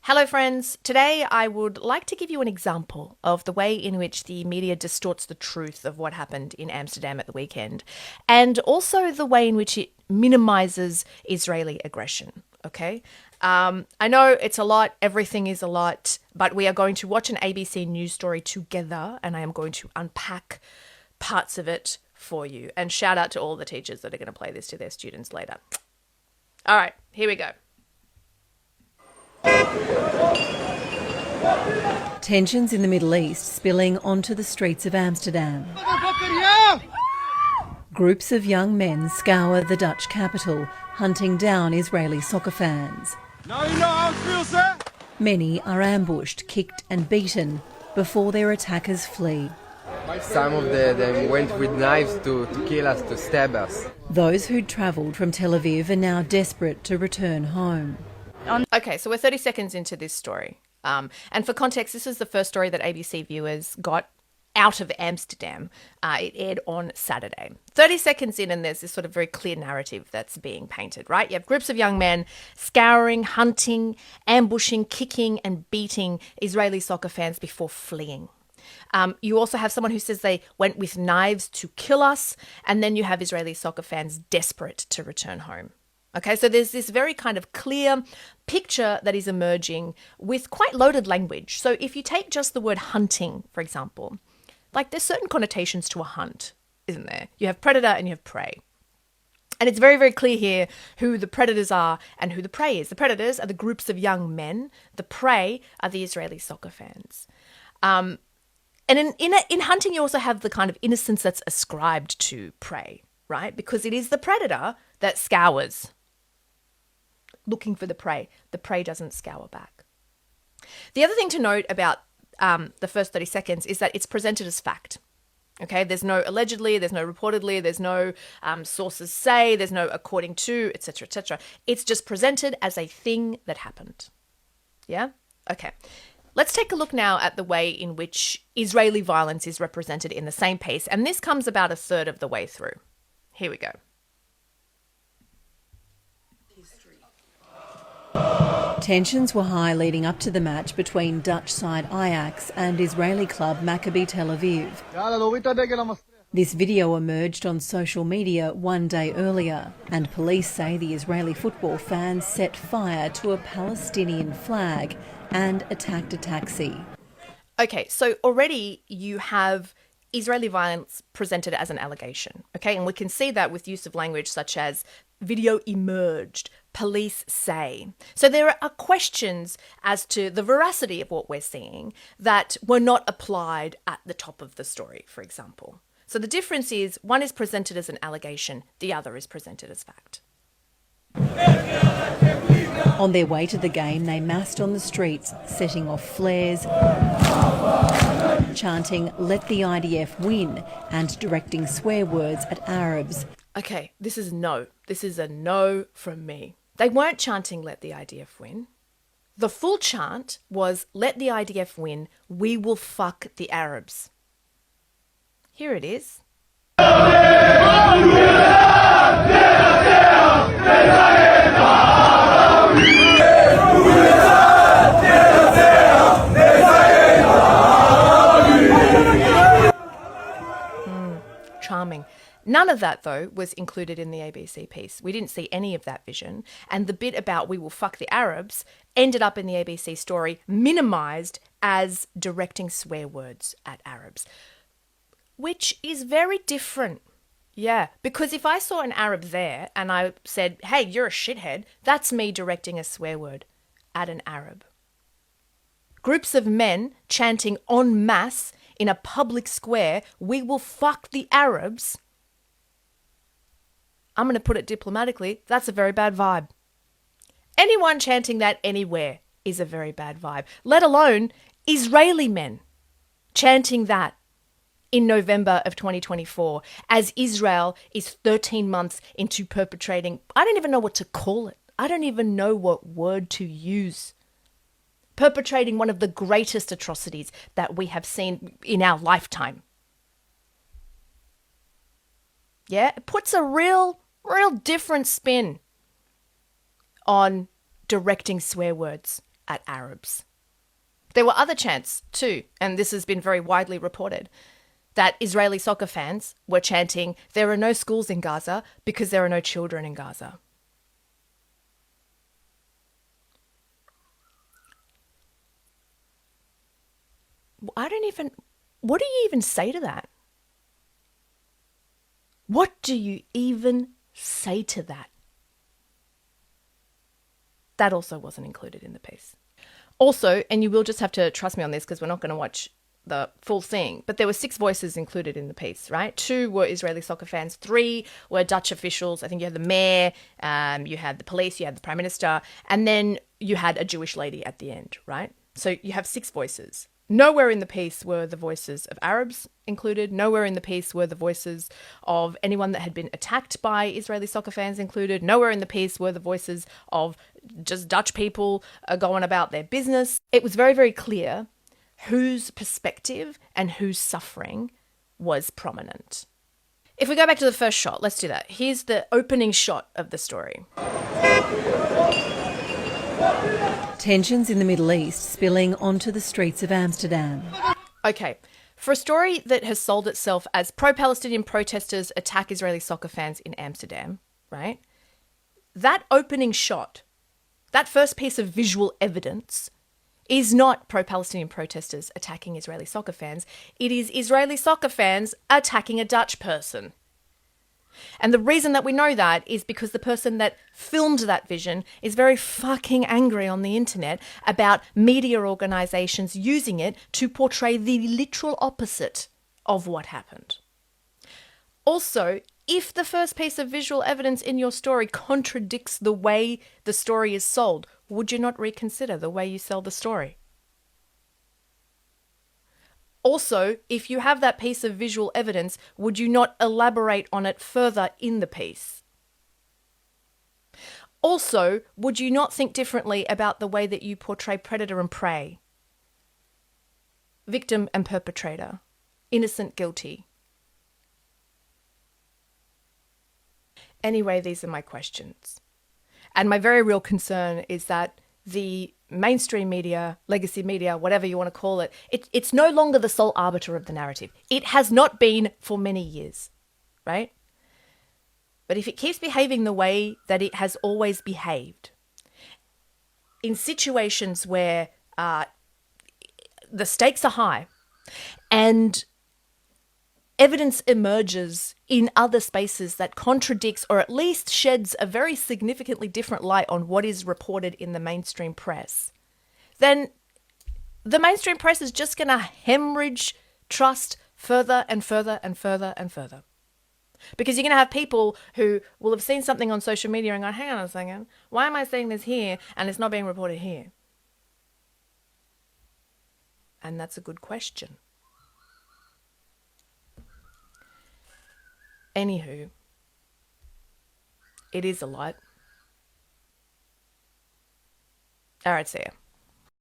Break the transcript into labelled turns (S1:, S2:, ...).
S1: Hello friends, today I would like to give you an example of the way in which the media distorts the truth of what happened in Amsterdam at the weekend, and also the way in which it minimizes Israeli aggression, okay? I know it's a lot, everything is a lot, but we are going to watch an ABC News story together and I am going to unpack parts of it for you. And shout out to all the teachers that are going to play this to their students later. All right, here we go.
S2: Tensions in the Middle East spilling onto the streets of Amsterdam. Groups of young men scour the Dutch capital, hunting down Israeli soccer fans.
S3: Now you know how it feels, sir?
S2: Many are ambushed, kicked and beaten before their attackers flee.
S4: Some of them went with knives to kill us, to stab us.
S2: Those who'd travelled from Tel Aviv are now desperate to return home.
S1: Okay, so we're 30 seconds into this story. And for context, this is the first story that ABC viewers got out of Amsterdam. It aired on Saturday. 30 seconds in, and there's this sort of very clear narrative that's being painted, right? You have groups of young men scouring, hunting, ambushing, kicking and beating Israeli soccer fans before fleeing. You also have someone who says they went with knives to kill us, and then you have Israeli soccer fans desperate to return home. Okay, so there's this very kind of clear picture that is emerging with quite loaded language. So if you take just the word hunting, for example, like there's certain connotations to a hunt, isn't there? You have predator and you have prey. And it's very, very clear here who the predators are and who the prey is. The predators are the groups of young men. The prey are the Israeli soccer fans. And in hunting, you also have the kind of innocence that's ascribed to prey, right? Because it is the predator that scours, looking for the prey. The prey doesn't scour back. The other thing to note about the first 30 seconds is that it's presented as fact. Okay, there's no allegedly, there's no reportedly, there's no sources say, there's no according to, etc., etc. It's just presented as a thing that happened. Yeah? Okay. Let's take a look now at the way in which Israeli violence is represented in the same piece, and this comes about a third of the way through. Here we go.
S2: Tensions were high leading up to the match between Dutch side Ajax and Israeli club Maccabi Tel Aviv. This video emerged on social media one day earlier, and police say the Israeli football fans set fire to a Palestinian flag and attacked a taxi.
S1: Okay, so already you have Israeli violence presented as an allegation, okay? And we can see that with use of language such as video emerged, police say. So there are questions as to the veracity of what we're seeing that were not applied at the top of the story, for example. So the difference is one is presented as an allegation, the other is presented as fact.
S2: On their way to the game, they massed on the streets, setting off flares, chanting, "Let the IDF win," and directing swear words at Arabs.
S1: Okay, this is no. This is a no from me. They weren't chanting, "Let the IDF win." The full chant was, "Let the IDF win, we will fuck the Arabs." Here it is. Charming. None of that, though, was included in the ABC piece. We didn't see any of that vision. And the bit about "we will fuck the Arabs" ended up in the ABC story minimised as directing swear words at Arabs, which is very different. Yeah, because if I saw an Arab there and I said, "Hey, you're a shithead," that's me directing a swear word at an Arab. Groups of men chanting en masse in a public square, "We will fuck the Arabs." I'm going to put it diplomatically, that's a very bad vibe. Anyone chanting that anywhere is a very bad vibe, let alone Israeli men chanting that in November of 2024 as Israel is 13 months into perpetrating, I don't even know what to call it. I don't even know what word to use. Perpetrating one of the greatest atrocities that we have seen in our lifetime. Yeah, it puts a real different spin on directing swear words at Arabs. There were other chants too, and this has been very widely reported, that Israeli soccer fans were chanting, "There are no schools in Gaza because there are no children in Gaza." What do you even say to that? What do you even say to that? That also wasn't included in the piece. Also, and you will just have to trust me on this because we're not going to watch the full thing, but there were 6 voices included in the piece, right? 2 were Israeli soccer fans, 3 were Dutch officials. I think you had the mayor, you had the police, you had the prime minister, and then you had a Jewish lady at the end, right? So you have 6 voices. Nowhere in the piece were the voices of Arabs included. Nowhere in the piece were the voices of anyone that had been attacked by Israeli soccer fans included. Nowhere in the piece were the voices of just Dutch people going about their business. It was very, very clear whose perspective and whose suffering was prominent. If we go back to the first shot, let's do that. Here's the opening shot of the story.
S2: Tensions in the Middle East spilling onto the streets of Amsterdam.
S1: Okay, for a story that has sold itself as pro-Palestinian protesters attack Israeli soccer fans in Amsterdam, right? That opening shot, that first piece of visual evidence, is not pro-Palestinian protesters attacking Israeli soccer fans. It is Israeli soccer fans attacking a Dutch person. And the reason that we know that is because the person that filmed that vision is very fucking angry on the internet about media organizations using it to portray the literal opposite of what happened. Also, if the first piece of visual evidence in your story contradicts the way the story is sold, would you not reconsider the way you sell the story? Also, if you have that piece of visual evidence, would you not elaborate on it further in the piece? Also, would you not think differently about the way that you portray predator and prey? Victim and perpetrator. Innocent, guilty. Anyway, these are my questions. And my very real concern is that the mainstream media, legacy media, whatever you want to call it, it's no longer the sole arbiter of the narrative. It has not been for many years, right? But if it keeps behaving the way that it has always behaved, in situations where the stakes are high and evidence emerges in other spaces that contradicts or at least sheds a very significantly different light on what is reported in the mainstream press, then the mainstream press is just going to hemorrhage trust further and further and further and further. Because you're going to have people who will have seen something on social media and go, hang on a second, why am I seeing this here and it's not being reported here? And that's a good question. Anywho, it is a lot. All right, see ya.